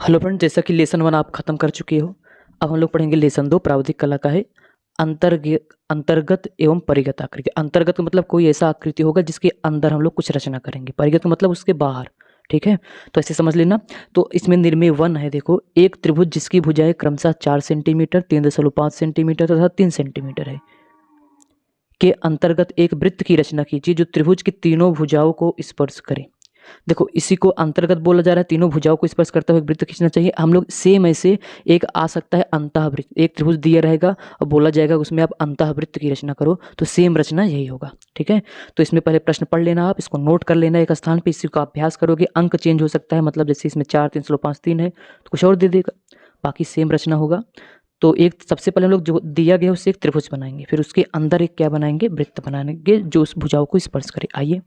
Hello friend, जैसा कि lesson 1 आप खत्म कर चुके हो, अब हम लोग पढ़ेंगे लेसन 2 प्रावधिक कला का है अंतर्गत एवं परिगत आकृति। अंतर्गत का मतलब कोई ऐसा आकृति होगा जिसके अंदर हम लोग कुछ रचना करेंगे, परिगत का मतलब उसके बाहर। ठीक है, तो ऐसे समझ लेना। तो इसमें निर्मेय 1 है। देखो, एक त्रिभुज जिसकी भुजाएं क्रमशः 4 सेंटीमीटर, 3.5 सेंटीमीटर तथा 3 सेंटीमीटर है के अंतर्गत एक वृत्त की रचना कीजिए जो त्रिभुज की तीनों भुजाओं को स्पर्श करे। देखो, इसी को अंतर्गत बोला जा रहा है, तीनों भुजाओं को स्पर्श करता हुआ एक वृत्त खींचना चाहिए। हम लोग सेम ऐसे एक आ सकता है अंतःवृत्त, एक त्रिभुज दिया रहेगा और बोला जाएगा उसमें आप अंतःवृत्त की रचना करो, तो सेम रचना यही होगा। ठीक है, तो इसमें पहले प्रश्न पढ़ लेना, आप इसको नोट कर लेना एक स्थान पे, इसी का अभ्यास करोगे। अंक चेंज हो सकता है, मतलब जैसे इसमें 4 3 स्लो 5 3 है तो कुछ और दे देगा, बाकी सेम रचना होगा। तो एक सबसे पहले हम लोग जो दिया गया उससे एक त्रिभुज बनाएंगे, फिर उसके अंदर एक क्या बनाएंगे, वृत्त बनाएंगे जो उस भुजाओं को स्पर्श करे। आइए,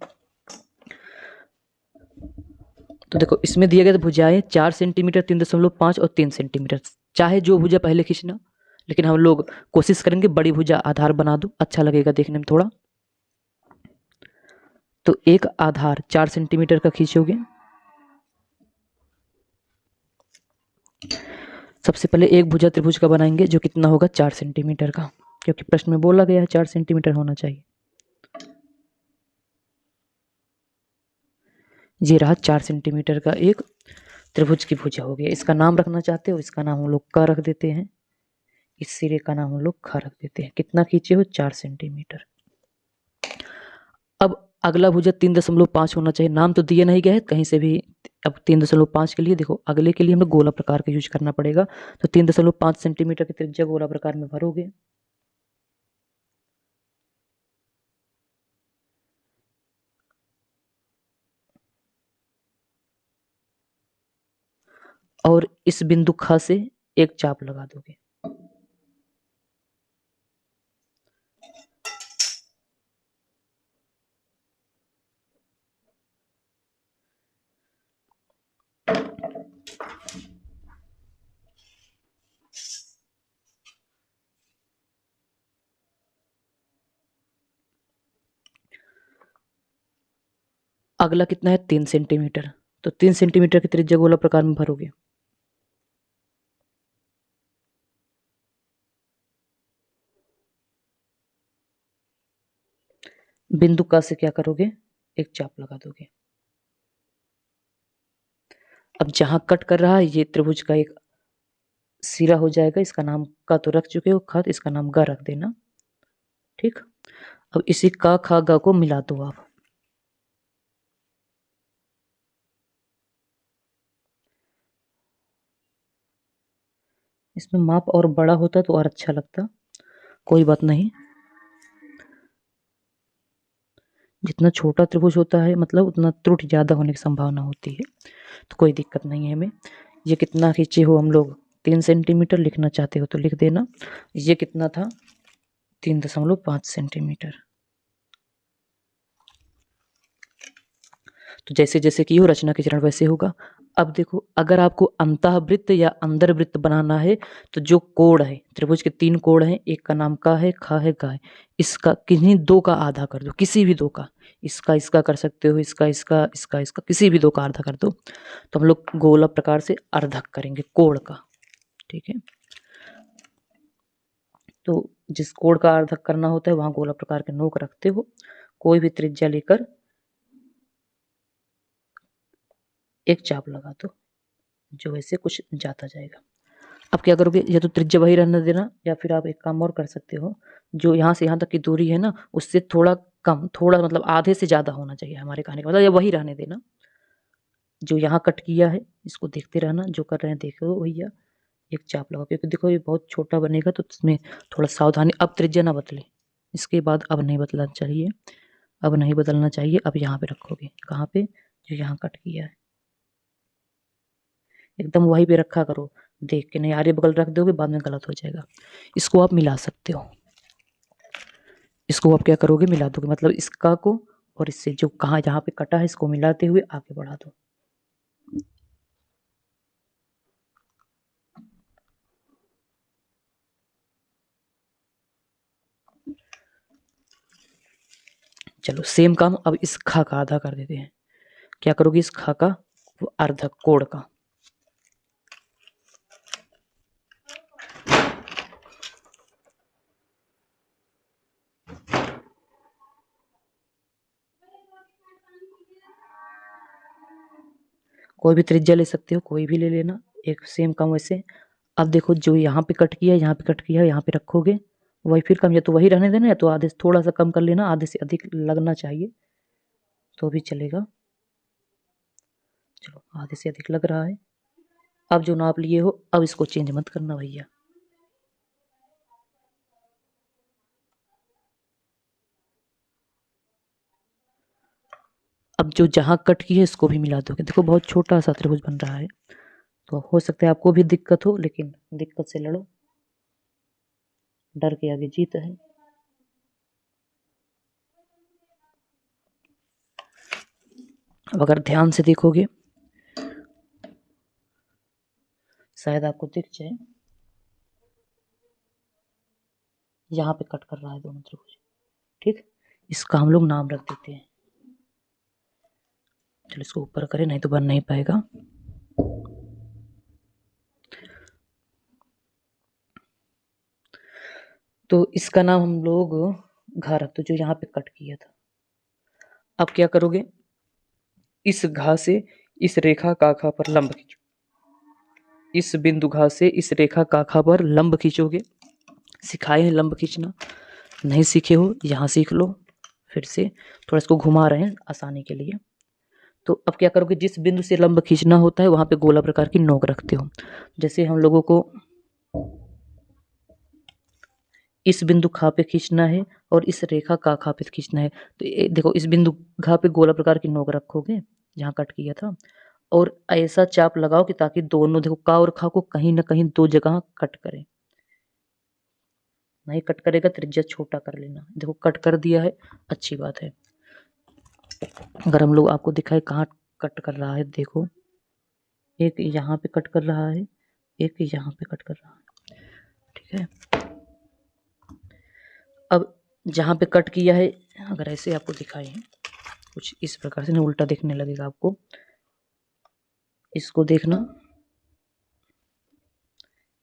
तो देखो इसमें दिया गया भुजाएं 4 सेंटीमीटर, 3.5 और 3 सेंटीमीटर। चाहे जो भुजा पहले खींचना, लेकिन हम लोग कोशिश करेंगे बड़ी भुजा आधार बना दो, अच्छा लगेगा देखने में थोड़ा। तो एक आधार 4 सेंटीमीटर का खींचोगे। सबसे पहले एक भुजा त्रिभुज का बनाएंगे जो कितना होगा, 4 सेंटीमीटर का, क्योंकि प्रश्न में बोला गया है 4 सेंटीमीटर होना चाहिए। ये रहा 4 सेंटीमीटर का एक त्रिभुज की भुजा हो गया। इसका नाम रखना चाहते हो, इसका नाम हम लोग क रख देते हैं, इस सिरे का नाम हम लोग ख रख देते हैं। कितना खींचे हो, 4 सेंटीमीटर। अब अगला भुजा 3.5 होना चाहिए, नाम तो दिया नहीं गया है कहीं से भी। अब 3.5 के लिए देखो, अगले के लिए हमें गोला प्रकार का यूज करना पड़ेगा। तो 3.5 सेंटीमीटर की त्रिज्या गोला प्रकार में भरोगे। और इस बिंदु ख से एक चाप लगा दोगे। अगला कितना है, 3 सेंटीमीटर। तो 3 सेंटीमीटर की त्रिज्या गोला प्रकार में भरोगे। बिंदु क से क्या करोगे, एक चाप लगा दोगे। अब जहां कट कर रहा है ये त्रिभुज का एक सिरा हो जाएगा, इसका नाम का तो रख चुके हो खत, इसका नाम ग रख देना। ठीक, अब इसी का खा ग को मिला दो आप। इसमें माप और बड़ा होता तो और अच्छा लगता, कोई बात नहीं। जितना छोटा त्रिभुज होता है मतलब उतना त्रुटि ज्यादा होने की संभावना होती है, तो कोई दिक्कत नहीं है हमें। ये कितना खींचे हो हम लोग, 3 सेंटीमीटर लिखना चाहते हो तो लिख देना। ये कितना था, 3.5 सेंटीमीटर। तो जैसे जैसे की हो रचना के चरण वैसे होगा। अब देखो, अगर आपको अंतःवृत्त या अंदर वृत्त बनाना है तो जो कोण है, त्रिभुज के 3 कोण हैं, एक का नाम का है, ख है, ग है, इसका किन्हीं 2 का आधा कर दो, किसी भी 2 का। इसका इसका कर सकते हो, इसका इसका, इसका इसका, किसी भी 2 का आधा कर दो। तो हम लोग गोला प्रकार से अर्धक करेंगे कोण का। ठीक है, तो जिस कोण का अर्धक करना होता है वहां गोला प्रकार के नोक रखते हो, कोई भी त्रिज्या लेकर एक चाप लगा दो, जो ऐसे कुछ जाता जाएगा। अब क्या करोगे, या तो त्रिज्या वही रहने देना, या फिर आप एक काम और कर सकते हो, जो यहाँ से यहाँ तक की दूरी है ना उससे थोड़ा कम, थोड़ा मतलब आधे से ज्यादा होना चाहिए हमारे कहने का मतलब, या वही रहने देना जो यहाँ कट किया है। इसको देखते रहना, जो कर रहे हैं देखो भैया, एक चाप लगाओ, क्योंकि देखो ये बहुत छोटा बनेगा तो इसमें थोड़ा सावधानी। अब त्रिज्या ना बदले, इसके बाद अब नहीं बदलना चाहिए, अब नहीं बदलना चाहिए। अब यहाँ पे रखोगे, कहाँ पे, जो यहाँ कट किया है एकदम वहीं पे रखा करो, देख के नहीं आगे बगल रख दोगे बाद में गलत हो जाएगा। इसको आप मिला सकते हो, इसको आप क्या करोगे, मिला दोगे, मतलब इसका को और इससे जो कहाँ जहाँ पे कटा है इसको मिलाते हुए आगे बढ़ा दो। चलो सेम काम अब इस खा का आधा कर देते हैं। क्या करोगे, इस खा का अर्धक कोण का, कोई भी त्रिज्या ले सकते हो, कोई भी ले लेना, एक सेम काम वैसे। अब देखो जो यहाँ पे कट किया है, यहाँ पे कट किया है, यहाँ पे रखोगे, वही फिर कम, या तो वही रहने देना या तो आधे से थोड़ा सा कम कर लेना, आधे से अधिक लगना चाहिए तो भी चलेगा। चलो आधे से अधिक लग रहा है। अब जो नाप लिए हो अब इसको चेंज मत करना भैया। अब जो जहाँ कट की है इसको भी मिला दोगे। देखो बहुत छोटा सा त्रिभुज बन रहा है, तो हो सकता है आपको भी दिक्कत हो, लेकिन दिक्कत से लड़ो, डर के आगे जीत है। अब अगर ध्यान से देखोगे शायद आपको दिख जाए, यहाँ पे कट कर रहा है दोनों त्रिभुज, ठीक। इसका हम लोग नाम रख देते हैं। चलो इसको ऊपर करें, नहीं तो बन नहीं पाएगा। तो इसका नाम हम लोग घा रख दो, जो यहाँ पे कट किया था। अब क्या करोगे, इस घा से इस रेखा काखा पर लंब खींचो, इस बिंदु घा से इस रेखा काखा पर लंब खींचोगे। सिखाए हैं लंब खींचना, नहीं सीखे हो यहाँ सीख लो। फिर से थोड़ा इसको घुमा रहे हैं आसानी के लिए। तो अब क्या करोगे, जिस बिंदु से लंब खींचना होता है वहां पे गोला प्रकार की नोक रखते हो। जैसे हम लोगों को इस बिंदु खा पे खींचना है और इस रेखा का खा पे खींचना है, तो देखो इस बिंदु घा पे गोला प्रकार की नोक रखोगे जहाँ कट किया था, और ऐसा चाप लगाओ कि ताकि दोनों, देखो का और खा को कहीं ना कहीं दो जगह कट करे। नहीं कट करेगा त्रिज्या छोटा कर लेना। देखो कट कर दिया है, अच्छी बात है। अगर हम लोग आपको दिखाए कहाँ कट कर रहा है, देखो एक यहाँ पे कट कर रहा है, एक यहाँ पे कट कर रहा है, ठीक है। अब जहाँ पे कट किया है, अगर ऐसे आपको दिखाए कुछ इस प्रकार से, ना उल्टा देखने लगेगा आपको, इसको देखना,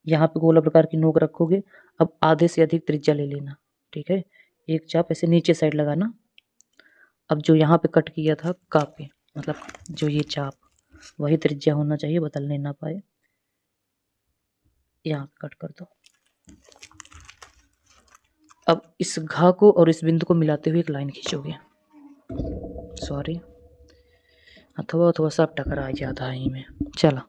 यहाँ पे गोला प्रकार की नोक रखोगे। अब आधे से अधिक त्रिज्या ले लेना, ठीक है। एक चाप ऐसे नीचे साइड लगाना। अब जो यहाँ पे कट किया था का पे, मतलब जो ये चाप, वही त्रिज्या होना चाहिए, बदलने ना पाए। यहाँ पे कट कर दो। अब इस घा को और इस बिंदु को मिलाते हुए एक लाइन खींचोगे, सॉरी अथवा सब टकरा जाता है ही में। चला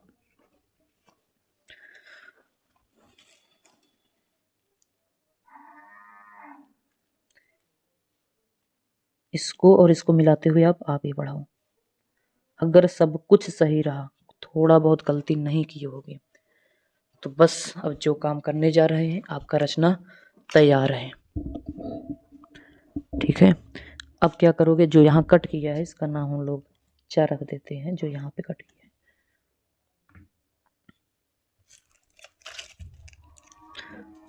इसको और इसको मिलाते हुए आप आगे बढ़ाओ। अगर सब कुछ सही रहा, थोड़ा बहुत गलती नहीं की होगी, तो बस अब जो काम करने जा रहे हैं आपका रचना तैयार है, ठीक है। अब क्या करोगे, जो यहाँ कट किया है इसका नाम हम लोग चा रख देते हैं, जो यहाँ पे कट किया है।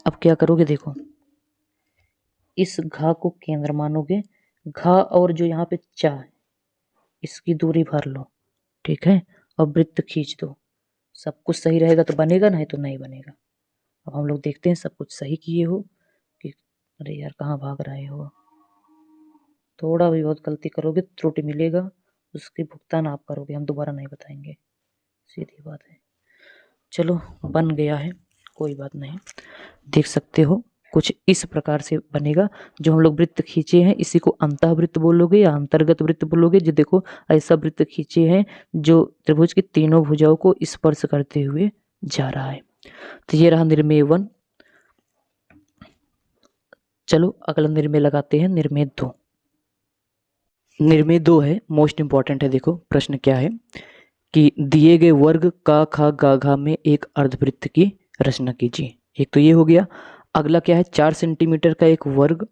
अब क्या करोगे, देखो इस घा को केंद्र मानोगे, घा और जो यहाँ पे चा है इसकी दूरी भर लो, ठीक है, और वृत्त खींच दो। सब कुछ सही रहेगा तो बनेगा, नहीं तो नहीं बनेगा। अब हम लोग देखते हैं सब कुछ सही किए हो कि, अरे यार कहाँ भाग रहे हो। थोड़ा भी बहुत गलती करोगे त्रुटि मिलेगा, उसकी भुगतान आप करोगे, हम दोबारा नहीं बताएंगे, सीधी बात है। चलो बन गया है, कोई बात नहीं। देख सकते हो कुछ इस प्रकार से बनेगा। जो हम लोग वृत्त खींचे हैं इसी को अंतः वृत्त बोलोगे या अंतर्गत वृत्त बोलोगे। जो देखो ऐसा वृत्त खींचे हैं जो त्रिभुज की तीनों भुजाओं को स्पर्श करते हुए जा रहा है। तो ये रहा निर्मेय 1। चलो अगला निर्मेय लगाते हैं, निर्मेय 2। निर्मेय 2 है, मोस्ट इंपॉर्टेंट है। देखो प्रश्न क्या है कि दिए गए वर्ग का खा गा घा में एक अर्धवृत्त की रचना कीजिए। एक तो ये हो गया। अगला क्या है, 4 सेंटीमीटर का एक वर्ग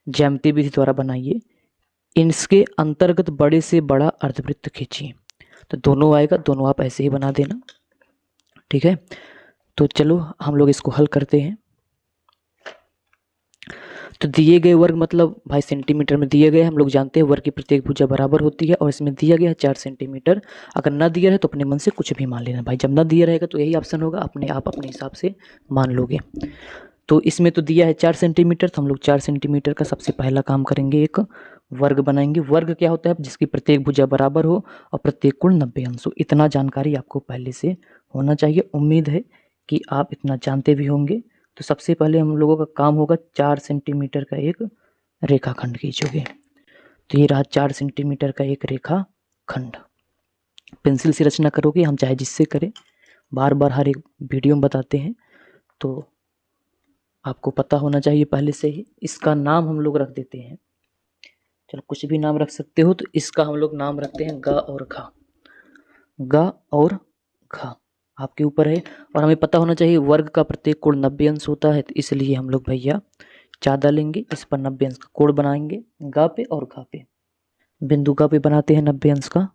ज्यामितीय विधि द्वारा बनाइए, इसके अंतर्गत बड़े से बड़ा अर्धवृत्त खींचिए। तो दोनों आएगा, दोनों आप ऐसे ही बना देना, ठीक है। तो चलो हम लोग इसको हल करते हैं। तो दिए गए वर्ग मतलब भाई सेंटीमीटर में दिए गए, हम लोग जानते हैं वर्ग की प्रत्येक भुजा बराबर होती है, और इसमें दिया गया है 4 सेंटीमीटर। अगर ना दिया रहे तो अपने मन से कुछ भी मान लेना भाई, जब ना दिया रहेगा तो यही ऑप्शन होगा, अपने आप अपने हिसाब से मान लोगे। तो इसमें तो दिया है 4 सेंटीमीटर, तो हम लोग 4 सेंटीमीटर का सबसे पहला काम करेंगे, एक वर्ग बनाएंगे। वर्ग क्या होता है? जिसकी प्रत्येक भुजा बराबर हो और प्रत्येक कोण 90 अंश हो। इतना जानकारी आपको पहले से होना चाहिए। उम्मीद है कि आप इतना जानते भी होंगे। तो सबसे पहले हम लोगों का काम होगा 4 सेंटीमीटर का एक रेखाखंड खींचोगे। तो ये रहा 4 सेंटीमीटर का एक रेखाखंड। पेंसिल से रचना करोगे, हम चाहे जिससे करें, बार बार हर एक वीडियो में बताते हैं, तो आपको पता होना चाहिए पहले से ही। इसका नाम हम लोग रख देते हैं, चलो कुछ भी नाम रख सकते हो। तो इसका हम लोग नाम रखते हैं ग और घ। ग और घ आपके ऊपर है। और हमें पता होना चाहिए वर्ग का प्रत्येक कोण 90 अंश होता है, तो इसलिए हम लोग भैया 14 लेंगे, इस पर 90 अंश का कोण बनाएंगे ग पे और घ पे। बिंदु ग पे बनाते हैं 90 अंश का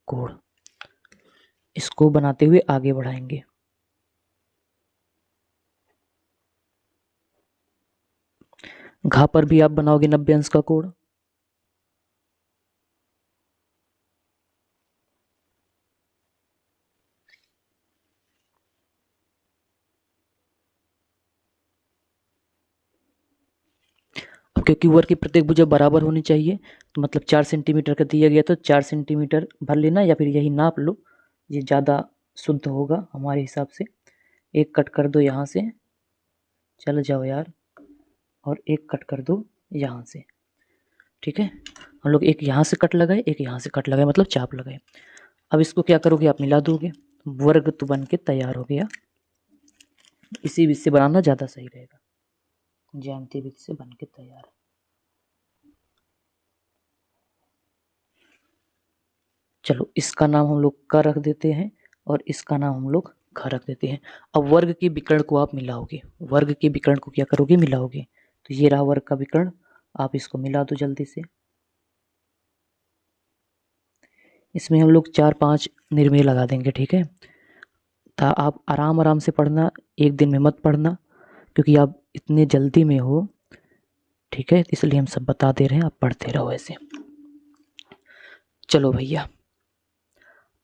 कोण। इसको बनाते हुए आगे बढ़ाएंगे। घ पर भी आप बनाओगे 90 अंश का कोण। अब क्योंकि वर्ग की प्रत्येक भुजा बराबर होनी चाहिए, तो मतलब 4 सेंटीमीटर का दिया गया, तो 4 सेंटीमीटर भर लेना, या फिर यही नाप लो, ये ज़्यादा शुद्ध होगा हमारे हिसाब से। एक कट कर दो यहाँ से, चल जाओ यार, और एक कट कर दो यहाँ से, ठीक है। हम लोग एक यहाँ से कट लगाए, एक यहाँ से कट लगाए, मतलब चाप लगाए। अब इसको क्या करोगे? आप मिला दोगे, वर्ग तो बन के तैयार हो गया। इसी विधि से बनाना ज़्यादा सही रहेगा, ज्यामितीय विधि से बन के तैयार। चलो इसका नाम हम लोग का रख देते हैं और इसका नाम हम लोग घ रख देते हैं। अब वर्ग के विकर्ण को आप मिलाओगे। वर्ग के विकर्ण को क्या करोगे? मिलाओगे। तो ये रहा वर्ग का विकर्ण, आप इसको मिला दो जल्दी से। इसमें हम लोग 4-5 निर्णय लगा देंगे, ठीक है। था आप आराम आराम से पढ़ना, एक दिन में मत पढ़ना, क्योंकि आप इतने जल्दी में हो, ठीक है, इसलिए हम सब बता दे रहे हैं, आप पढ़ते रहो ऐसे। चलो भैया,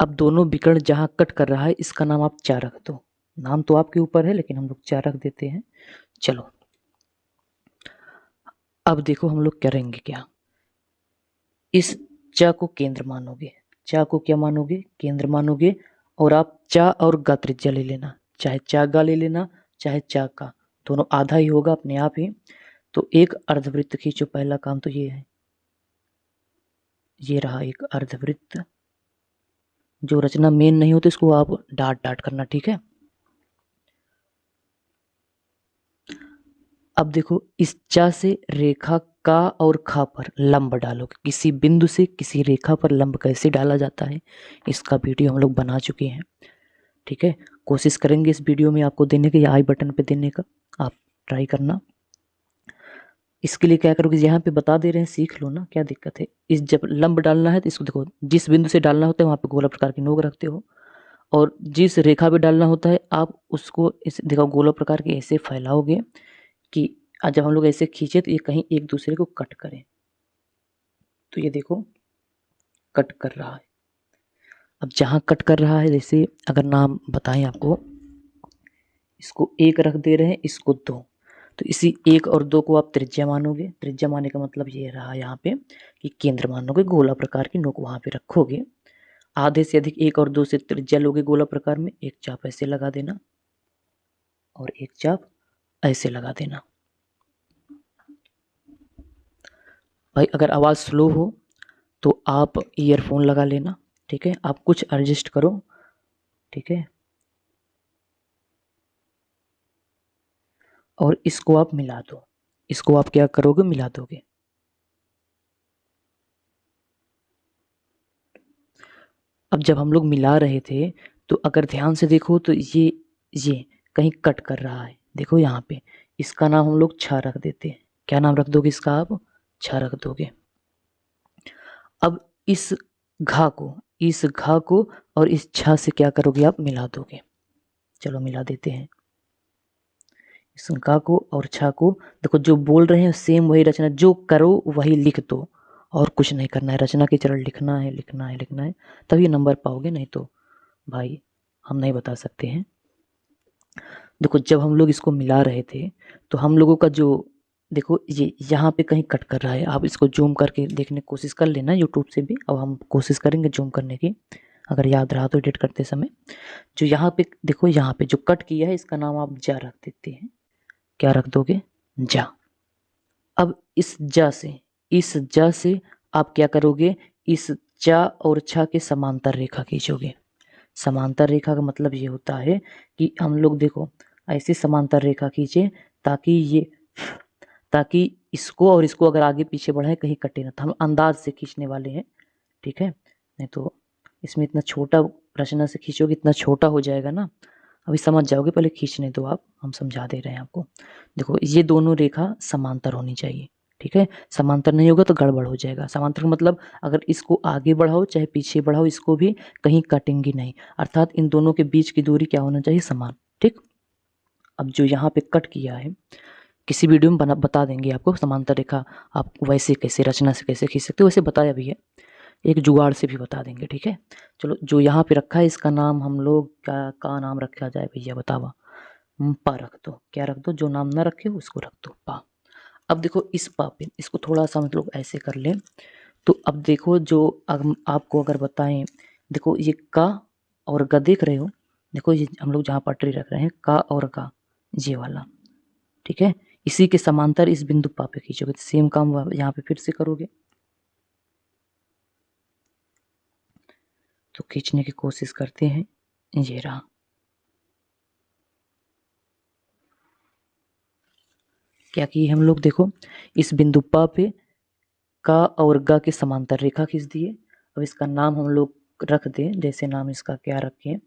अब दोनों विकर्ण जहां कट कर रहा है, इसका नाम आप 4 रख दो। नाम तो आपके ऊपर है, लेकिन हम लोग 4 रख देते हैं। चलो अब देखो हम लोग करेंगे क्या। इस च को केंद्र मानोगे, च को क्या मानोगे? केंद्र मानोगे। और आप च और ग त्रिज्या ले लेना, चाहे च ग ले लेना, चाहे च का, दोनों आधा ही होगा अपने आप ही। तो एक अर्धवृत्त खींचो, पहला काम तो ये है। ये रहा एक अर्धवृत्त। जो रचना मेन नहीं होती इसको आप डाट डाट करना, ठीक है। अब देखो, इस च से रेखा का और खा पर लंब डालोगे। किसी बिंदु से किसी रेखा पर लंब कैसे डाला जाता है, इसका वीडियो हम लोग बना चुके हैं, ठीक है। कोशिश करेंगे इस वीडियो में आपको देने के, या आई बटन पे देने का, आप ट्राई करना। इसके लिए क्या करोगे? यहाँ पे बता दे रहे हैं, सीख लो ना, क्या दिक्कत है। इस जब लंब डालना है तो इसको देखो, जिस बिंदु से डालना होता है वहाँ पे गोला प्रकार की नोक रखते हो, और जिस रेखा पे डालना होता है आप उसको इस देखो गोला प्रकार के ऐसे फैलाओगे कि जब हम लोग ऐसे खींचे तो ये कहीं एक दूसरे को कट करें। तो ये देखो कट कर रहा है। अब जहाँ कट कर रहा है, जैसे अगर नाम बताएं आपको, इसको 1 रख दे रहे हैं, इसको 2, तो इसी 1 और 2 को आप त्रिज्या मानोगे। त्रिज्या मानने का मतलब ये रहा यहाँ पे कि केंद्र मानोगे, गोला प्रकार की नोक वहाँ पे रखोगे। आधे से अधिक 1 और 2 से त्रिज्या लोगे गोला प्रकार में, एक चाप ऐसे लगा देना और एक चाप ऐसे लगा देना। भाई अगर आवाज़ स्लो हो तो आप ईयरफोन लगा लेना, ठीक है। आप कुछ एडजस्ट करो, ठीक है। और इसको आप मिला दो। इसको आप क्या करोगे? मिला दोगे। अब जब हम लोग मिला रहे थे तो अगर ध्यान से देखो तो ये कहीं कट कर रहा है, देखो यहाँ पे। इसका नाम हम लोग 6 रख देते हैं। क्या नाम रख दोगे इसका? आप 6 रख दोगे। अब इस घा को और इस 6 से क्या करोगे? आप मिला दोगे। चलो मिला देते हैं इस घा को और 6 को। देखो जो बोल रहे हैं सेम वही रचना, जो करो वही लिख दो, और कुछ नहीं करना है। रचना के चरण लिखना है, लिखना है, लिखना है, तभी नंबर पाओगे, नहीं तो भाई हम नहीं बता सकते हैं। देखो जब हम लोग इसको मिला रहे थे तो हम लोगों का जो देखो ये यहाँ पे कहीं कट कर रहा है, आप इसको जूम करके देखने की कोशिश कर लेना यूट्यूब से भी। अब हम कोशिश करेंगे जूम करने की, अगर याद रहा तो एडिट करते समय। जो यहाँ पे देखो, यहाँ पे जो कट किया है इसका नाम आप जा रख देते हैं। क्या रख दोगे? जा। अब इस जा से आप क्या करोगे? इस चा और छा के समांतर रेखा खींचोगे। समांतर रेखा का मतलब ये होता है कि हम लोग देखो ऐसी समांतर रेखा खींचे ताकि इसको और इसको अगर आगे पीछे बढ़ाए कहीं कटे ना, तो हम अंदाज से खींचने वाले हैं, ठीक है। नहीं तो इसमें इतना छोटा रचना से खींचोगे इतना छोटा हो जाएगा ना, अभी समझ जाओगे, पहले खींचने दो आप, हम समझा दे रहे हैं आपको। देखो ये दोनों रेखा समांतर होनी चाहिए, ठीक है। समांतर नहीं होगा तो गड़बड़ हो जाएगा। समांतर का मतलब अगर इसको आगे बढ़ाओ चाहे पीछे बढ़ाओ, इसको भी कहीं कटेंगी नहीं, अर्थात इन दोनों के बीच की दूरी क्या होना चाहिए? समान, ठीक। अब जो यहाँ पे कट किया है, किसी वीडियो में बता देंगे आपको समांतर रेखा आप वैसे कैसे रचना से कैसे खींच सकते हो, वैसे बताया भी है, एक जुगाड़ से भी बता देंगे, ठीक है। चलो जो यहाँ पे रखा है इसका नाम हम लोग का नाम रखा जाए भैया? बतावा। पा रख दो। क्या रख दो? जो नाम ना रखे हो उसको रख दो, पा। अब देखो इस पा पे इसको थोड़ा सा हम लोग ऐसे कर लें, तो अब देखो जो आपको अगर बताएं, देखो ये का और ग देख रहे हो, देखो ये हम लोग जहाँ पटरी रख रहे हैं का और गा, ये वाला, ठीक है। इसी के समांतर इस बिंदु पा पे खींचोगे, सेम काम यहाँ पे फिर से करोगे। तो खींचने की कोशिश करते हैं, ये रहा। क्या किए हम लोग? देखो इस बिंदु पा पे का और गा के समांतर रेखा खींच दिए। अब इसका नाम हम लोग रख दें, जैसे नाम इसका क्या रखें?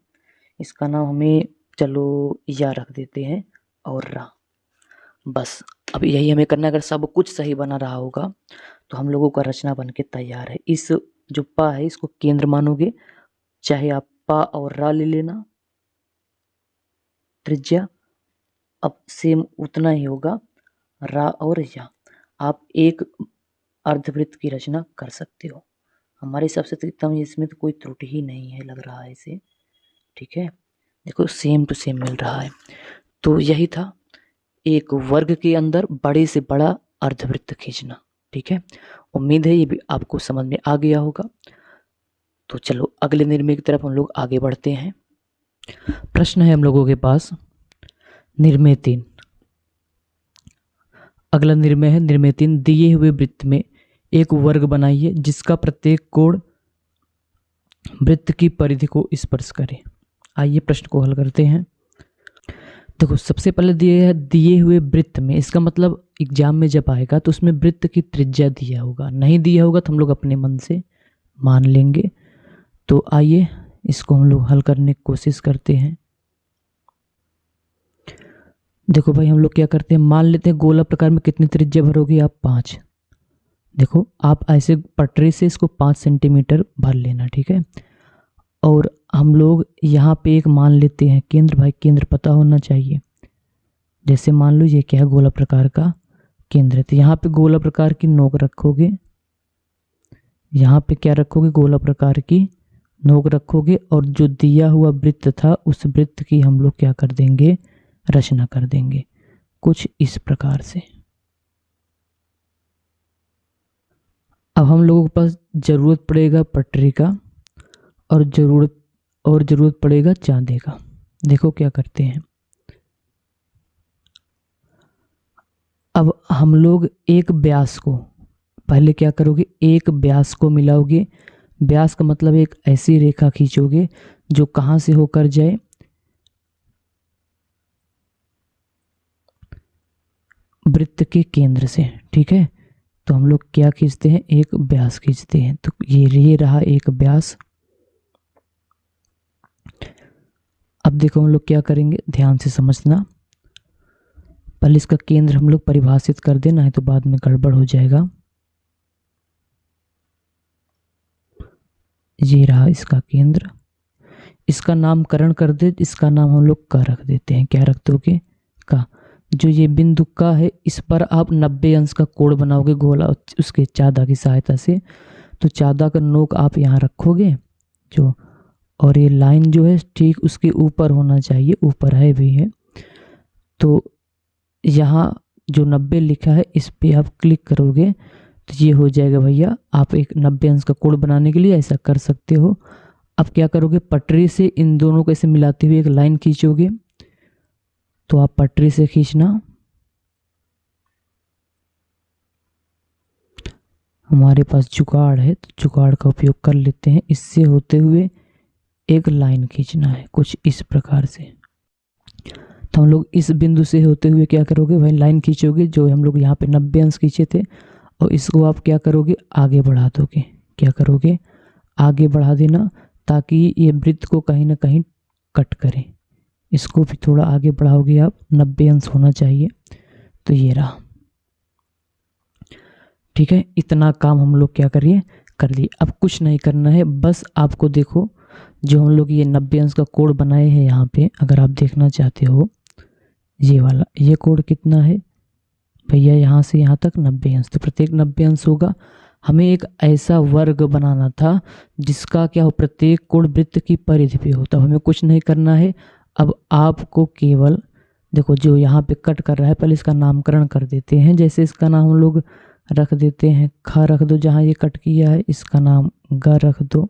इसका नाम हमें चलो या रख देते हैं और रा। बस अब यही हमें करना है। अगर सब कुछ सही बना रहा होगा तो हम लोगों का रचना बन के तैयार है। इस जो पा है इसको केंद्र मानोगे, चाहे आप पा और रा ले लेना त्रिज्या। अब सेम उतना ही होगा रा और या। आप एक अर्धवृत्त की रचना कर सकते हो। हमारे हिसाब से तो एकदम इसमें तो कोई त्रुटि ही नहीं है, लग रहा है इसे, ठीक है। देखो सेम टू सेम मिल रहा है। तो यही था, एक वर्ग के अंदर बड़े से बड़ा अर्धवृत्त खींचना, ठीक है। उम्मीद है ये भी आपको समझ में आ गया होगा। तो चलो अगले निर्णय की तरफ हम लोग आगे बढ़ते हैं। प्रश्न है हम लोगों के पास निर्णय 3। अगला निर्णय है निर्णय 3। दिए हुए वृत्त में एक वर्ग बनाइए जिसका प्रत्येक कोण वृत्त की परिधि को स्पर्श करे। आइए प्रश्न को हल करते हैं। देखो सबसे पहले दिए हुए वृत्त में, इसका मतलब एग्जाम में जब आएगा तो उसमें वृत्त की त्रिज्या दिया होगा, नहीं दिया होगा तो हम लोग अपने मन से मान लेंगे। तो आइए इसको हम लोग हल करने की कोशिश करते हैं। देखो भाई हम लोग क्या करते हैं, मान लेते हैं गोला प्रकार में कितनी त्रिज्या भरोगे आप? 5। देखो आप ऐसे पटरी से इसको 5 सेंटीमीटर भर लेना, ठीक है। और हम लोग यहाँ पे एक मान लेते हैं केंद्र। भाई केंद्र पता होना चाहिए। जैसे मान लो ये क्या है? गोला प्रकार का केंद्र है। तो यहाँ पे गोला प्रकार की नोक रखोगे, यहाँ पे क्या रखोगे? गोला प्रकार की नोक रखोगे, और जो दिया हुआ वृत्त था उस वृत्त की हम लोग क्या कर देंगे? रचना कर देंगे कुछ इस प्रकार से। अब हम लोगों के पास जरूरत पड़ेगा पटरी का और जरूरत पड़ेगा चांदी का। देखो क्या करते हैं, अब हम लोग एक व्यास को पहले क्या करोगे? एक व्यास को मिलाओगे। व्यास का मतलब एक ऐसी रेखा खींचोगे जो कहाँ से होकर जाए? वृत्त के केंद्र से, ठीक है। तो हम लोग क्या खींचते हैं? एक व्यास खींचते हैं। तो ये रहा एक व्यास। अब देखो हम लोग क्या करेंगे, ध्यान से समझना। पहले इसका केंद्र हम लोग परिभाषित कर देना है तो बाद में गड़बड़ हो जाएगा। ये रहा इसका केंद्र। इसका नामकरण कर दे, इसका नाम हम लोग का रख देते हैं। क्या रख दोगे? का। जो ये बिंदु का है इस पर आप 90 अंश का कोण बनाओगे गोला उसके चादा की सहायता से। तो चादा का नोक आप यहाँ रखोगे जो, और ये लाइन जो है ठीक उसके ऊपर होना चाहिए, ऊपर है भी है। तो यहाँ जो 90 लिखा है इस पे आप क्लिक करोगे तो ये हो जाएगा भैया। आप एक 90 अंश का कोण बनाने के लिए ऐसा कर सकते हो। अब क्या करोगे, पटरी से इन दोनों को ऐसे मिलाते हुए एक लाइन खींचोगे। तो आप पटरी से खींचना, हमारे पास जुगाड़ है तो जुगाड़ का उपयोग कर लेते हैं। इससे होते हुए एक लाइन खींचना है कुछ इस प्रकार से। तो हम लोग इस बिंदु से होते हुए क्या करोगे भाई, लाइन खींचोगे जो हम लोग यहाँ पे 90 अंश खींचे थे, और इसको आप क्या करोगे, आगे बढ़ा दोगे। क्या करोगे, आगे बढ़ा देना, ताकि ये वृत्त को कहीं ना कहीं कट करे। इसको भी थोड़ा आगे बढ़ाओगे आप, 90 अंश होना चाहिए। तो ये रहा, ठीक है। इतना काम हम लोग क्या करिए, कर लिए। अब कुछ नहीं करना है, बस आपको देखो जो हम लोग ये 90 अंश का कोण बनाए हैं यहाँ पे, अगर आप देखना चाहते हो ये वाला, ये कोण कितना है भैया, यहाँ से यहाँ तक 90 अंश। तो प्रत्येक 90 अंश होगा। हमें एक ऐसा वर्ग बनाना था जिसका क्या हो, प्रत्येक कोण वृत्त की परिधि पे हो। तो हमें कुछ नहीं करना है। अब आपको केवल देखो जो यहाँ पे कट कर रहा है, पहले इसका नामकरण कर देते हैं। जैसे इसका नाम हम लोग रख देते हैं ख रख दो, जहाँ ये कट किया है इसका नाम ग रख दो,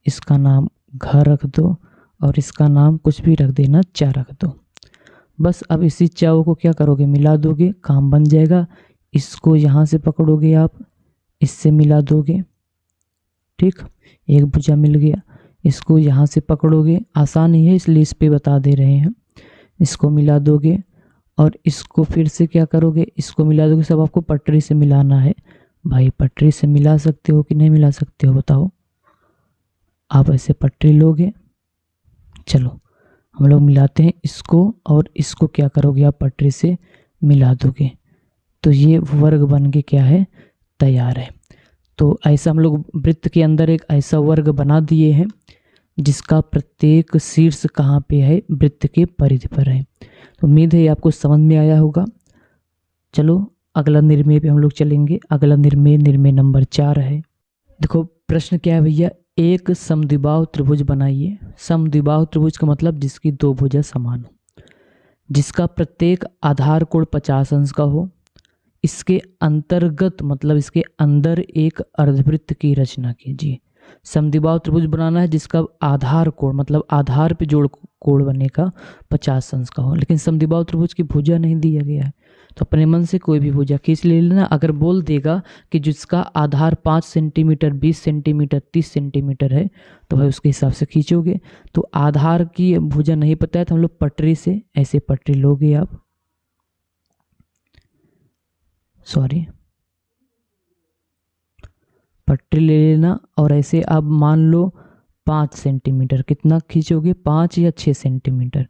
इसका नाम घ रख दो, और इसका नाम कुछ भी रख देना, चा रख दो। बस अब इसी चाव को क्या करोगे, मिला दोगे, काम बन जाएगा। इसको यहाँ से पकड़ोगे आप, इससे मिला दोगे, ठीक, एक भुजा मिल गया। इसको यहाँ से पकड़ोगे, आसान ही है इसलिए इस पे बता दे रहे हैं। इसको मिला दोगे और इसको फिर से क्या करोगे, इसको मिला दोगे। सब आपको पटरी से मिलाना है भाई। पटरी से मिला सकते हो कि नहीं मिला सकते हो बताओ। आप ऐसे पटरी लोगे, चलो हम लोग मिलाते हैं इसको, और इसको क्या करोगे आप पटरी से मिला दोगे। तो ये वर्ग बन के क्या है, तैयार है। तो ऐसा हम लोग वृत्त के अंदर एक ऐसा वर्ग बना दिए हैं जिसका प्रत्येक शीर्ष कहाँ पे है, वृत्त के परिधि पर है। तो उम्मीद है ये आपको समझ में आया होगा। चलो अगला निर्मेय पे हम लोग चलेंगे। अगला निर्मेय नंबर 4 है। देखो प्रश्न क्या है भैया, एक समद्विबाहु त्रिभुज बनाइए। समद्विबाहु त्रिभुज का मतलब जिसकी दो भुजा समान हो, जिसका प्रत्येक आधार कोण 50 अंश का हो। इसके अंतर्गत मतलब इसके अंदर एक अर्धवृत्त की रचना कीजिए। समद्विबाहु त्रिभुज बनाना है जिसका आधार कोण मतलब आधार पे जोड़ कोण बनेगा 50 अंश का हो, लेकिन समद्विबाहु त्रिभुज की भुजा नहीं दिया गया है। तो अपने मन से कोई भी भुजा खींच ले लेना। अगर बोल देगा कि जिसका आधार 5 सेंटीमीटर, 20 सेंटीमीटर, 30 सेंटीमीटर है, तो भाई उसके हिसाब से खींचोगे। तो आधार की भुजा नहीं पता है तो हम लोग पटरी से ऐसे पटरी लोगे आप, सॉरी पटरी ले लेना, और ऐसे आप मान लो 5 सेंटीमीटर, कितना खींचोगे, 5 या 6 सेंटीमीटर,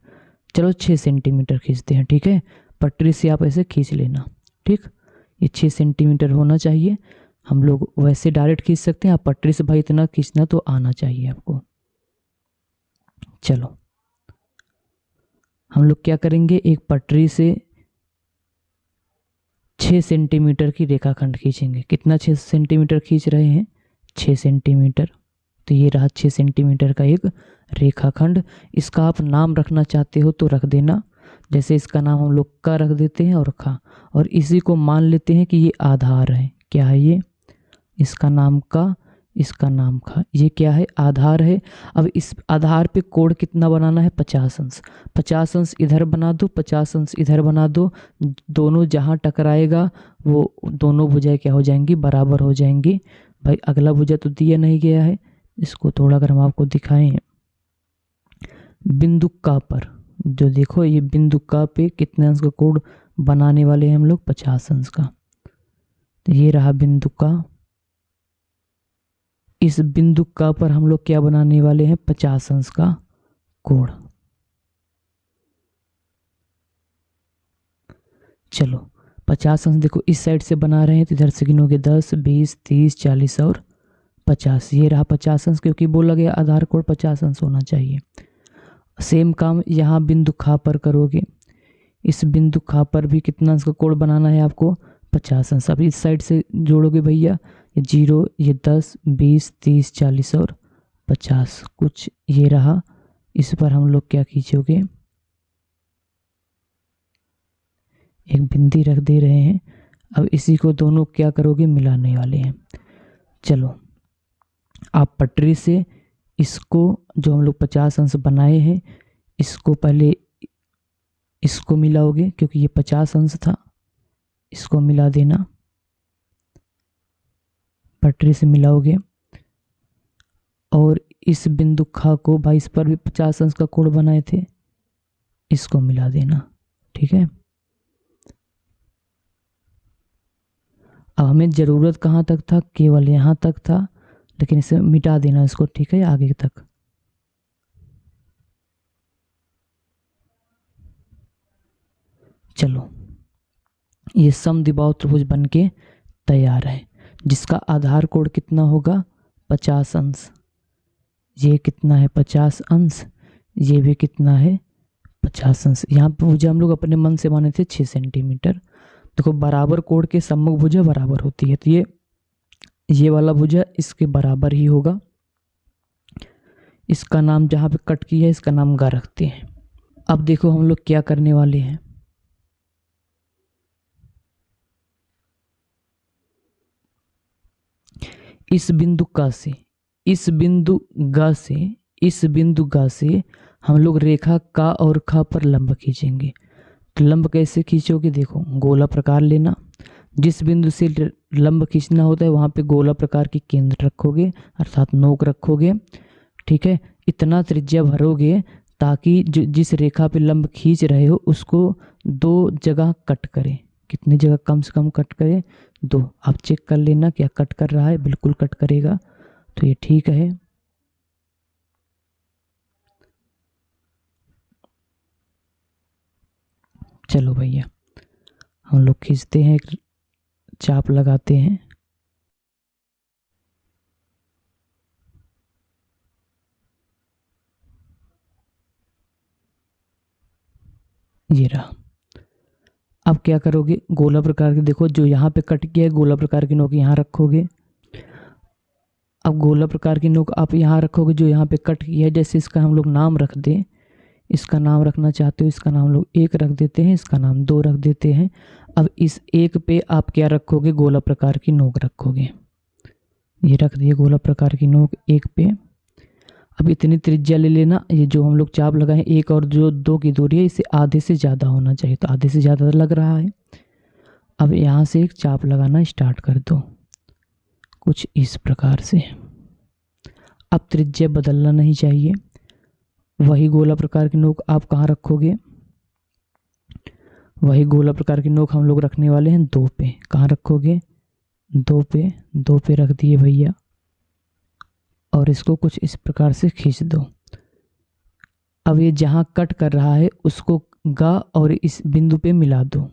चलो 6 सेंटीमीटर खींचते हैं, ठीक है। पटरी से आप ऐसे खींच लेना, ठीक। ये 6 सेंटीमीटर होना चाहिए। हम लोग वैसे डायरेक्ट खींच सकते हैं, आप पटरी से भाई इतना खींचना तो आना चाहिए आपको। चलो हम लोग क्या करेंगे, एक पटरी से 6 सेंटीमीटर की रेखाखंड खींचेंगे। कितना 6 सेंटीमीटर खींच रहे हैं, 6 सेंटीमीटर। तो ये रहा 6 सेंटीमीटर का एक रेखाखंड। इसका आप नाम रखना चाहते हो तो रख देना। जैसे इसका नाम हम लोग का रख देते हैं और खा, और इसी को मान लेते हैं कि ये आधार है। क्या है ये, इसका नाम का, इसका नाम खा, ये क्या है, आधार है। अब इस आधार पे कोण कितना बनाना है, 50 अंश। 50 अंश इधर बना दो, 50 अंश इधर बना दो। दोनों जहाँ टकराएगा वो दोनों भुजाएं क्या हो जाएंगी, बराबर हो जाएंगी। भाई अगला भुजा तो दिया नहीं गया है, इसको थोड़ा अगर हम आपको दिखाएं, बिंदु का पर जो देखो, ये बिंदु का पे कितने अंश का कोण बनाने वाले हैं हम लोग, 50 अंश का। तो ये रहा बिंदु का। इस बिंदु का पर हम लोग क्या बनाने वाले हैं, 50 अंश का कोण। चलो 50 अंश देखो इस साइड से बना रहे हैं तो इधर से गिनोगे 10, 20, 30, 40 और 50। ये रहा 50 अंश, क्योंकि बोला गया आधार कोण 50 अंश होना चाहिए। सेम काम यहाँ बिंदु खा पर करोगे। इस बिंदु खा पर भी कितना अंश का कोण बनाना है आपको, 50 अंश। अब इस साइड से जोड़ोगे भैया, ये 0, ये 10, 20, 30, 40 और 50 कुछ ये रहा। इस पर हम लोग क्या खींचोगे, एक बिंदी रख दे रहे हैं। अब इसी को दोनों क्या करोगे, मिलाने वाले हैं। चलो आप पटरी से इसको जो हम लोग 50 अंश बनाए हैं इसको पहले इसको मिलाओगे, क्योंकि ये 50 अंश था, इसको मिला देना, पटरी से मिलाओगे। और इस बिंदु ख को भाई, इस पर भी 50 अंश का कोण बनाए थे, इसको मिला देना। ठीक है, अब हमें ज़रूरत कहाँ तक था, केवल यहाँ तक था, लेकिन इसे मिटा देना इसको। ठीक है, आगे तक। चलो ये समद्विबाहु त्रिभुज बन के तैयार है, जिसका आधार कोण कितना होगा, 50 अंश। ये कितना है, 50 अंश। ये भी कितना है, 50 अंश। यहाँ पे भुजा हम लोग अपने मन से माने थे 6 सेंटीमीटर। देखो बराबर कोण के सम्मुख भुजा बराबर होती है, तो ये वाला भुजा इसके बराबर ही होगा। इसका नाम जहाँ पे कट किया है इसका नाम ग रखते हैं। अब देखो हम लोग क्या करने वाले हैं, इस बिंदु क से, इस बिंदु ग से, इस बिंदु ग से हम लोग रेखा क और ख पर लंब खींचेंगे। तो लंब कैसे खींचोगे, देखो गोला प्रकार लेना। जिस बिंदु से लंब खींचना होता है वहाँ पे गोला प्रकार की केंद्र रखोगे, अर्थात नोक रखोगे। ठीक है, इतना त्रिज्या भरोगे ताकि जिस रेखा पे लंब खींच रहे हो उसको 2 जगह कट करे। कितनी जगह कम से कम कट करे, 2। आप चेक कर लेना क्या कट कर रहा है, बिल्कुल कट करेगा, तो ये ठीक है। चलो भैया हम लोग खींचते हैं, एक चाप लगाते हैं। ये रहा। अब क्या करोगे, गोला प्रकार के, देखो जो यहाँ पे कट किया है गोला प्रकार की नोक यहाँ रखोगे। अब गोला प्रकार की नोक आप यहाँ रखोगे, जो यहाँ पे कट किया है, जैसे इसका हम लोग नाम रख दें, इसका नाम रखना चाहते हो, इसका नाम हम लोग 1 रख देते हैं, इसका नाम 2 रख देते हैं। अब इस 1 पे आप क्या रखोगे, गोला प्रकार की नोक रखोगे। ये रख दिए गोला प्रकार की नोक 1 पे। अब इतनी त्रिज्या ले लेना, ये जो हम लोग चाप लगाए 1 और जो 2 की दूरी है इसे आधे से ज़्यादा होना चाहिए, तो आधे से ज़्यादा लग रहा है। अब यहाँ से एक चाप लगाना स्टार्ट कर दो, कुछ इस प्रकार से। अब त्रिज्या बदलना नहीं चाहिए। वही गोला प्रकार की नोक आप कहाँ रखोगे, वही गोला प्रकार की नोक हम लोग रखने वाले हैं 2 पे। कहाँ रखोगे, 2 पे। 2 पे रख दिए भैया, और इसको कुछ इस प्रकार से खींच दो। अब ये जहाँ कट कर रहा है उसको ग और इस बिंदु पे मिला दो।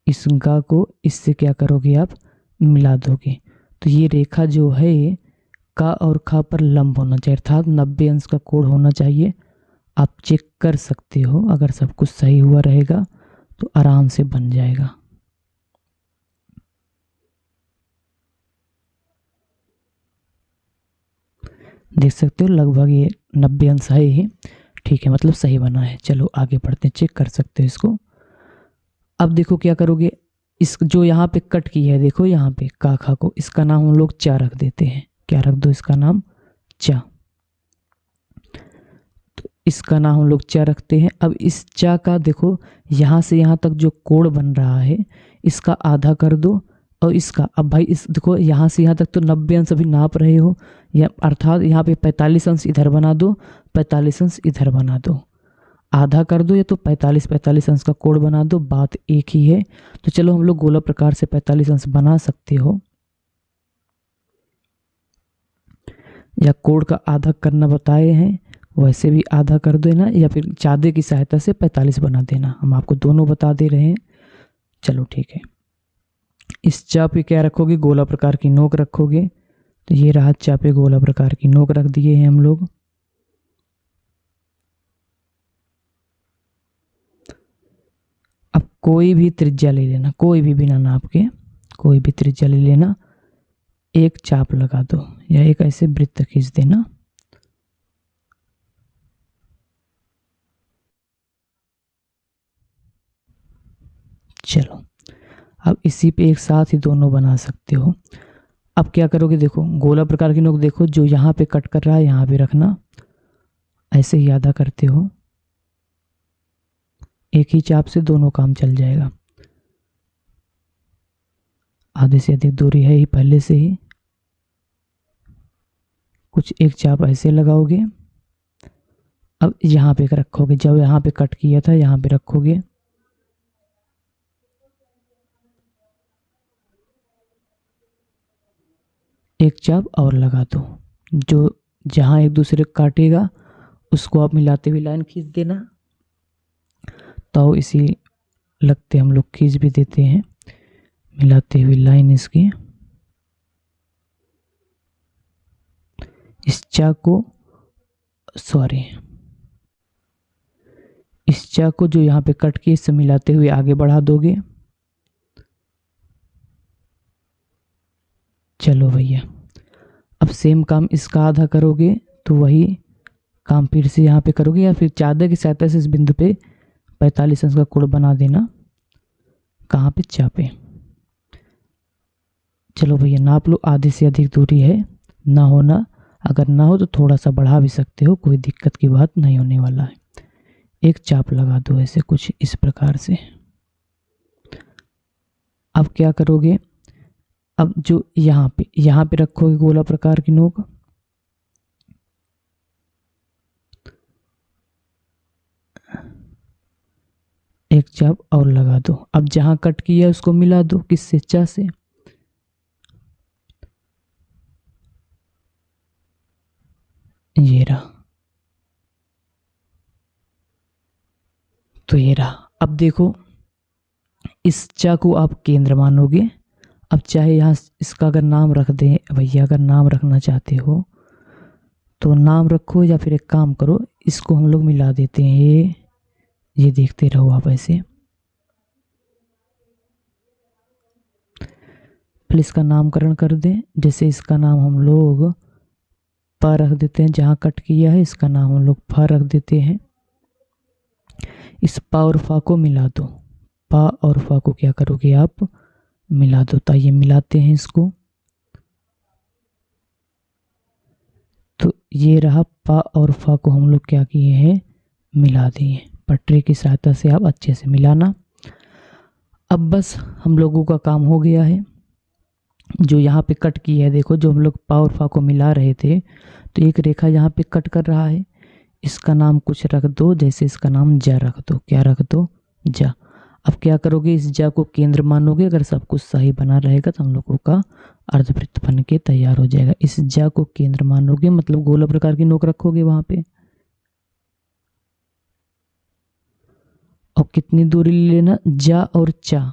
इस ग को इससे क्या करोगे, आप मिला दोगे। तो ये रेखा जो है क और ख पर लंब होना चाहिए, अर्थात 90 अंश का कोण होना चाहिए। आप चेक कर सकते हो, अगर सब कुछ सही हुआ रहेगा तो आराम से बन जाएगा। देख सकते हो लगभग ये 90 अंश है ही। ठीक है, मतलब सही बना है। चलो आगे बढ़ते हैं, चेक कर सकते हो इसको। अब देखो क्या करोगे, इस जो यहाँ पे कट की है, देखो यहाँ पे का खा को, इसका नाम हम लोग चा रख देते हैं। क्या रख दो, इसका नाम चा। तो इसका नाम हम लोग चा रखते हैं। अब इस चा का देखो यहाँ से यहाँ तक जो कोण बन रहा है इसका आधा कर दो, और इसका, अब भाई इस देखो यहाँ से यहाँ तक तो 90 अंश अभी नाप रहे हो, या अर्थात यहाँ पे 45 अंश इधर बना दो, 45 अंश इधर बना दो। आधा कर दो या तो 45 अंश का कोण बना दो, बात एक ही है। तो चलो हम लोग गोला प्रकार से 45 अंश बना सकते हो, या कोण का आधा करना बताए हैं वैसे भी आधा कर देना, या फिर चादे की सहायता से 45 बना देना। हम आपको दोनों बता दे रहे हैं। चलो ठीक है, इस चा पे क्या रखोगे, गोला प्रकार की नोक रखोगे। तो ये रहा चा पे गोला प्रकार की नोक रख दिए हैं हम लोग। अब कोई भी त्रिज्या ले लेना, कोई भी बिना नाप के कोई भी त्रिज्या ले लेना, एक चाप लगा दो या एक ऐसे वृत्त खींच देना। चलो अब इसी पे एक साथ ही दोनों बना सकते हो। अब क्या करोगे, देखो गोला प्रकार की नोक देखो, जो यहाँ पे कट कर रहा है यहाँ पे रखना, ऐसे ही आधा करते हो, एक ही चाप से दोनों काम चल जाएगा। आधे से अधिक दूरी है ही पहले से ही, कुछ एक चाप ऐसे लगाओगे। अब यहाँ पे रखोगे, जब यहाँ पे कट किया था यहाँ पे रखोगे, एक चाप और लगा दो, जो जहाँ एक दूसरे को काटेगा उसको आप मिलाते हुए लाइन खींच देना। तो इसी लगते हम लोग खींच भी देते हैं, मिलाते हुए लाइन इसकी। इस चाकू जो यहाँ पे कट किए इससे मिलाते हुए आगे बढ़ा दोगे। चलो भैया अब सेम काम इसका आधा करोगे तो वही काम फिर से यहाँ पे करोगे, या फिर चादर की सहायता से इस बिंदु पे 45 अंश का कोण बना देना। कहाँ पे, चापे। चलो भैया नाप लो, आधे से अधिक दूरी है ना होना, अगर ना हो तो थोड़ा सा बढ़ा भी सकते हो, कोई दिक्कत की बात नहीं होने वाला है। एक चाप लगा दो ऐसे कुछ इस प्रकार से। अब क्या करोगे, अब जो यहाँ पे रखोगे गोला प्रकार की नोक, एक चाप और लगा दो। अब जहां कट किया उसको मिला दो, किससे, चा से। ये रहा, तो ये रहा। अब देखो इस चा को आप केंद्र मानोगे। अब चाहे यहाँ इसका अगर नाम रख दें भैया, अगर नाम रखना चाहते हो तो नाम रखो, या फिर एक काम करो इसको हम लोग मिला देते हैं, ये देखते रहो आप ऐसे। फिर इसका नामकरण कर दें, जैसे इसका नाम हम लोग प रख देते हैं, जहाँ कट किया है इसका नाम हम लोग फ रख देते हैं। इस पा और फा को मिला दो, पा और फा को क्या करोगे आप, मिला दो। तो ये मिलाते हैं इसको, तो ये रहा पा और फा को हम लोग क्या किए हैं, मिला दिए। पटरी की सहायता से आप अच्छे से मिलाना। अब बस हम लोगों का काम हो गया है। जो यहाँ पे कट किया है देखो, जो हम लोग पा और फा को मिला रहे थे, तो एक रेखा यहाँ पे कट कर रहा है, इसका नाम कुछ रख दो, जैसे इसका नाम जा रख दो। क्या रख दो, जा। अब क्या करोगे, इस जा को केंद्र मानोगे, अगर सब कुछ सही बना रहेगा तो हम लोगों का अर्धवृत्त बन के तैयार हो जाएगा। इस जा को केंद्र मानोगे मतलब गोला प्रकार की नोक रखोगे वहां पे, और कितनी दूरी लेना, जा और चा,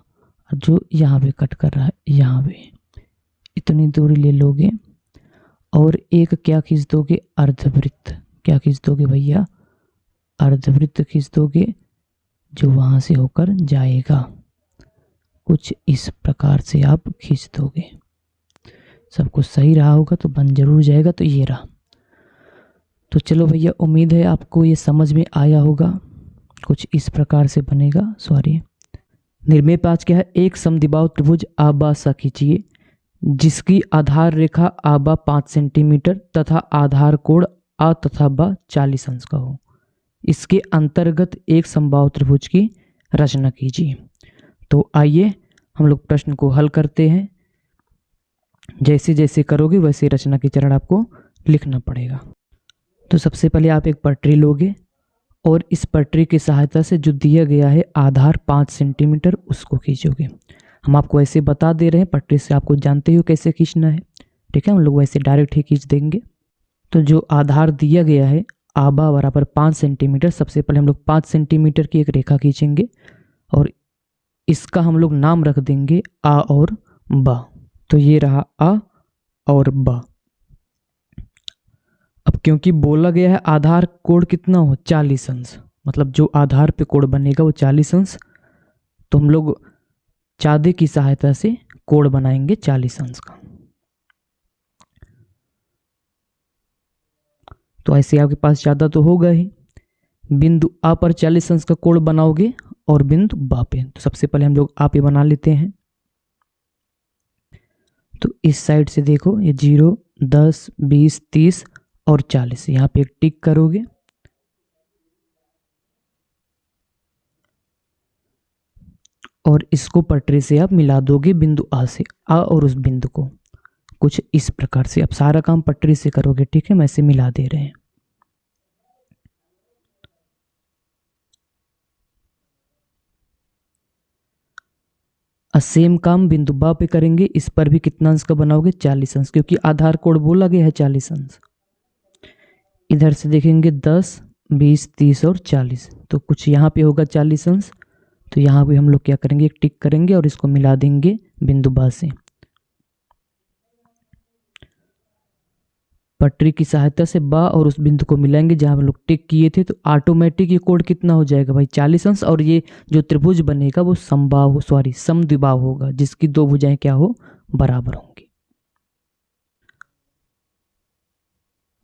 जो यहाँ पे कट कर रहा है यहाँ पे इतनी दूरी ले लोगे, और एक क्या खींच दोगे, अर्धवृत्त। क्या खींच दोगे भैया, अर्धवृत्त खींच दोगे, जो वहां से होकर जाएगा। कुछ इस प्रकार से आप खींच दोगे, सब कुछ सही रहा होगा तो बन जरूर जाएगा। तो ये रहा। तो चलो भैया उम्मीद है आपको ये समझ में आया होगा, कुछ इस प्रकार से बनेगा। सॉरी, निर्मेय 5 क्या है, एक समद्विबाहु त्रिभुज आबा सा खींचिए जिसकी आधार रेखा आबा 5 सेंटीमीटर तथा आधार कोण आ तथा बा 40 अंश का हो। इसके अंतर्गत एक समबाहु त्रिभुज की रचना कीजिए। तो आइए हम लोग प्रश्न को हल करते हैं। जैसे जैसे करोगे वैसे रचना के चरण आपको लिखना पड़ेगा। तो सबसे पहले आप एक पटरी लोगे और इस पटरी की सहायता से जो दिया गया है आधार 5 सेंटीमीटर उसको खींचोगे। हम आपको ऐसे बता दे रहे हैं, पटरी से आपको जानते हो कैसे खींचना है, ठीक है। हम लोग वैसे डायरेक्ट ही खींच देंगे। तो जो आधार दिया गया है आबा बराबर 5 सेंटीमीटर, सबसे पहले हम लोग 5 सेंटीमीटर की एक रेखा खींचेंगे और इसका हम लोग नाम रख देंगे आ और बा। तो ये रहा आ और बा। अब क्योंकि बोला गया है आधार कोण कितना हो, 40 अंश, मतलब जो आधार पे कोण बनेगा वो 40 अंश, तो हम लोग चादे की सहायता से कोण बनाएंगे 40 अंश का। तो ऐसे आपके पास चादा तो होगा ही। बिंदु आ पर 40 अंश का कोण बनाओगे और बिंदु बा पे। तो सबसे पहले हम लोग आ पे बना लेते हैं। तो इस साइड से देखो ये 0, 10, 20, 30 और 40, यहाँ पे एक टिक करोगे। और इसको पटरी से आप मिला दोगे बिंदु आ से, आ और उस बिंदु को कुछ इस प्रकार से। अब सारा काम पटरी से करोगे, ठीक है, मैं इसे मिला दे रहे हैं। सेम काम बिंदु बा पे करेंगे। इस पर भी कितना अंश का बनाओगे? 40 अंश, क्योंकि आधार कोण बोला गया है 40 अंश। इधर से देखेंगे 10, 20, 30 और 40, तो कुछ यहाँ पे होगा 40 अंश। तो यहाँ पे हम लोग क्या करेंगे, एक टिक करेंगे और इसको मिला देंगे बिंदु बा से। पटरी की सहायता से बा और उस बिंदु को मिलाएंगे जहां हम लोग टिक किए थे। तो ऑटोमेटिक ये कोण कितना हो जाएगा भाई? 40 अंश। और ये जो त्रिभुज बनेगा वो समद्विबाहु होगा, जिसकी दो भुजाएं क्या हो? बराबर होंगी।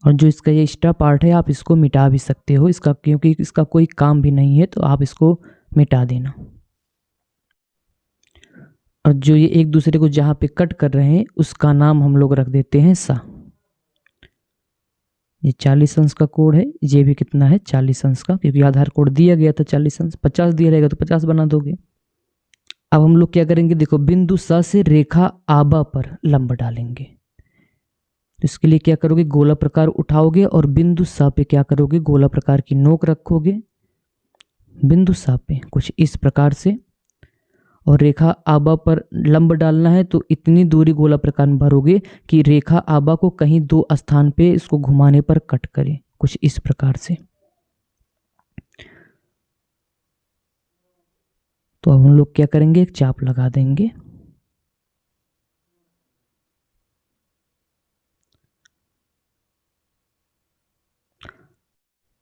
और जो इसका ये एक्स्ट्रा पार्ट है आप इसको मिटा भी सकते हो इसका, क्योंकि इसका कोई काम भी नहीं है, तो आप इसको मिटा देना। और जो ये एक दूसरे को जहां पे कट कर रहे हैं उसका नाम हम लोग रख देते हैं सा। ये 40 अंश का कोण है, ये भी कितना है? 40 अंश का, क्योंकि आधार कोण दिया गया था 40 अंश। 50 दिया रहेगा तो 50 बना दोगे। अब हम लोग क्या करेंगे, देखो बिंदु सा से रेखा आबा पर लंब डालेंगे। तो इसके लिए क्या करोगे, गोला प्रकार उठाओगे और बिंदु सा पे क्या करोगे, गोला प्रकार की नोक रखोगे बिंदु सा पे कुछ इस प्रकार से। और रेखा आबा पर लंब डालना है, तो इतनी दूरी गोला प्रकार में भरोगे कि रेखा आबा को कहीं दो स्थान पे इसको घुमाने पर कट करे, कुछ इस प्रकार से। तो अब हम लोग क्या करेंगे, एक चाप लगा देंगे।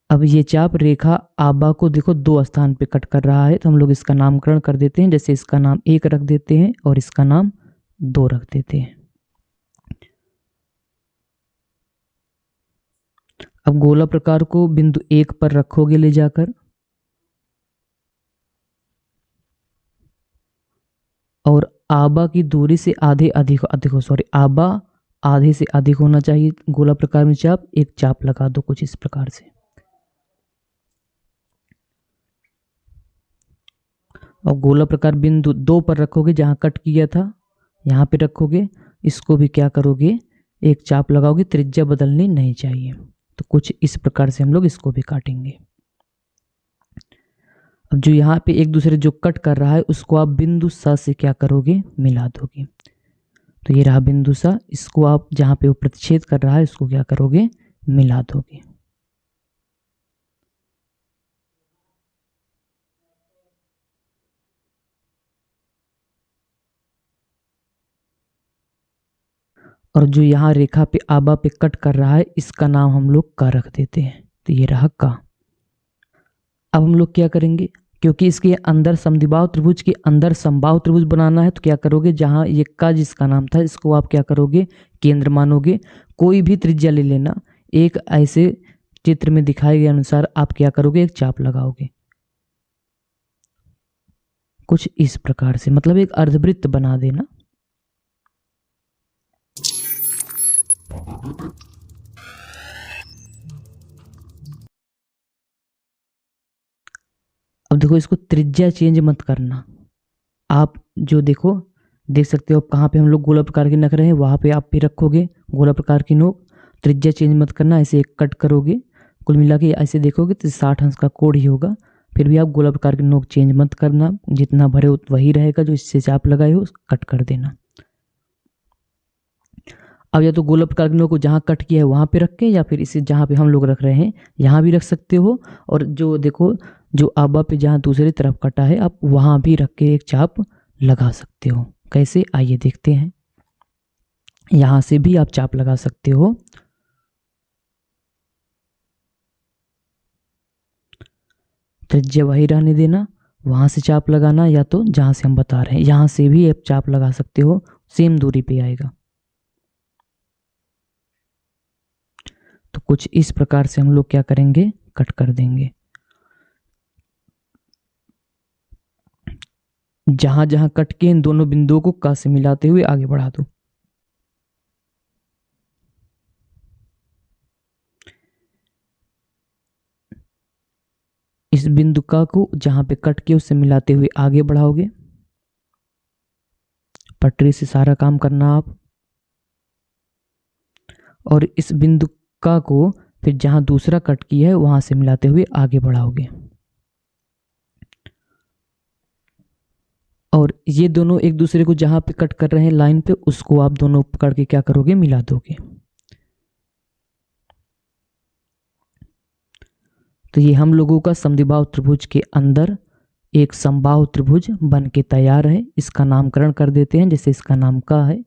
अब ये चाप रेखा आबा को देखो दो स्थान पे कट कर रहा है, तो हम लोग इसका नामकरण कर देते हैं। जैसे इसका नाम 1 रख देते हैं और इसका नाम 2 रख देते हैं। अब गोला प्रकार को बिंदु 1 पर रखोगे ले जाकर, और आबा की दूरी से आधे अधिक सॉरी आबा आधे से अधिक होना चाहिए गोला प्रकार में चाप। एक चाप लगा दो कुछ इस प्रकार से। और गोला प्रकार बिंदु 2 पर रखोगे जहां कट किया था, यहाँ पे रखोगे। इसको भी क्या करोगे, एक चाप लगाओगे, त्रिज्या बदलनी नहीं चाहिए। तो कुछ इस प्रकार से हम लोग इसको भी काटेंगे। अब जो यहाँ पे एक दूसरे जो कट कर रहा है उसको आप बिंदु सा से क्या करोगे, मिला दोगे। तो ये रहा बिंदु सा, इसको आप जहाँ पे वो प्रतिच्छेद कर रहा है उसको क्या करोगे, मिला दोगे। और जो यहाँ रेखा पे आबा पे कट कर रहा है इसका नाम हम लोग का रख देते हैं। तो ये रहा का। अब हम लोग क्या करेंगे, क्योंकि इसके अंदर समद्विबाहु त्रिभुज के अंदर समबाहु त्रिभुज बनाना है, तो क्या करोगे, जहाँ ये का जिसका नाम था इसको आप क्या करोगे, केंद्र मानोगे। कोई भी त्रिज्या ले लेना, एक ऐसे चित्र में दिखाए गए अनुसार आप क्या करोगे, एक चाप लगाओगे कुछ इस प्रकार से, मतलब एक अर्धवृत्त बना देना। अब देखो इसको त्रिज्या चेंज मत करना। आप जो देखो देख सकते हो आप कहाँ पे हम लोग गोला प्रकार की नख रहे हैं, वहाँ पे आप भी रखोगे गोला प्रकार की नोक। त्रिज्या चेंज मत करना, ऐसे एक कट करोगे, कुल मिला के ऐसे देखोगे तो 60 अंश का कोण ही होगा। फिर भी आप गोला प्रकार की नोक चेंज मत करना, जितना भरे वही रहेगा, जो इससे चाप लगाए हो कट कर देना। अब या तो गोला प्रकार की नोक को जहाँ कट किया है वहाँ पे रख के, या फिर इसे जहाँ पे हम लोग रख रहे हैं यहाँ भी रख सकते हो। और जो देखो जो आबा पे जहाँ दूसरी तरफ कटा है आप वहाँ भी रख के एक चाप लगा सकते हो। कैसे, आइए देखते हैं। यहाँ से भी आप चाप लगा सकते हो। त्रिज्या वही रहने देना, वहाँ से चाप लगाना, या तो जहाँ से हम बता रहे हैं यहाँ से भी आप चाप लगा सकते हो, सेम दूरी पे आएगा। तो कुछ इस प्रकार से हम लोग क्या करेंगे, कट कर देंगे। जहां जहां कट के इन दोनों बिंदुओं को क से मिलाते हुए आगे बढ़ा दो। इस बिंदु क को जहां पे कट के उससे मिलाते हुए आगे बढ़ाओगे। पटरी से सारा काम करना आप। और इस बिंदु क को फिर जहां दूसरा कट किया है वहां से मिलाते हुए आगे बढ़ाओगे। और ये दोनों एक दूसरे को जहां पे कट कर रहे हैं लाइन पे, उसको आप दोनों पकड़ के क्या करोगे, मिला दोगे। तो ये हम लोगों का समद्विबाहु त्रिभुज के अंदर एक समबाहु त्रिभुज बन के तैयार है। इसका नामकरण कर देते हैं। जैसे इसका नाम क है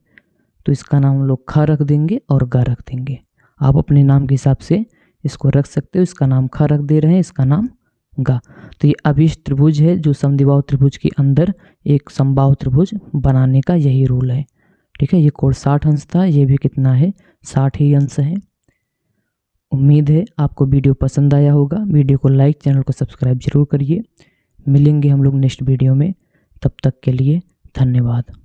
तो इसका नाम हम लोग ख रख देंगे और ग रख देंगे। आप अपने नाम के हिसाब से इसको रख सकते हो। इसका नाम ख रख दे रहे हैं, इसका नाम ग। तो ये अभिष्ट त्रिभुज है जो समद्विबाहु त्रिभुज के अंदर एक समबाहु त्रिभुज बनाने का यही रूल है। ठीक है, ये कोण 60 अंश था, ये भी कितना है, 60 ही अंश है। उम्मीद है आपको वीडियो पसंद आया होगा। वीडियो को लाइक, चैनल को सब्सक्राइब जरूर करिए। मिलेंगे हम लोग नेक्स्ट वीडियो में, तब तक के लिए धन्यवाद।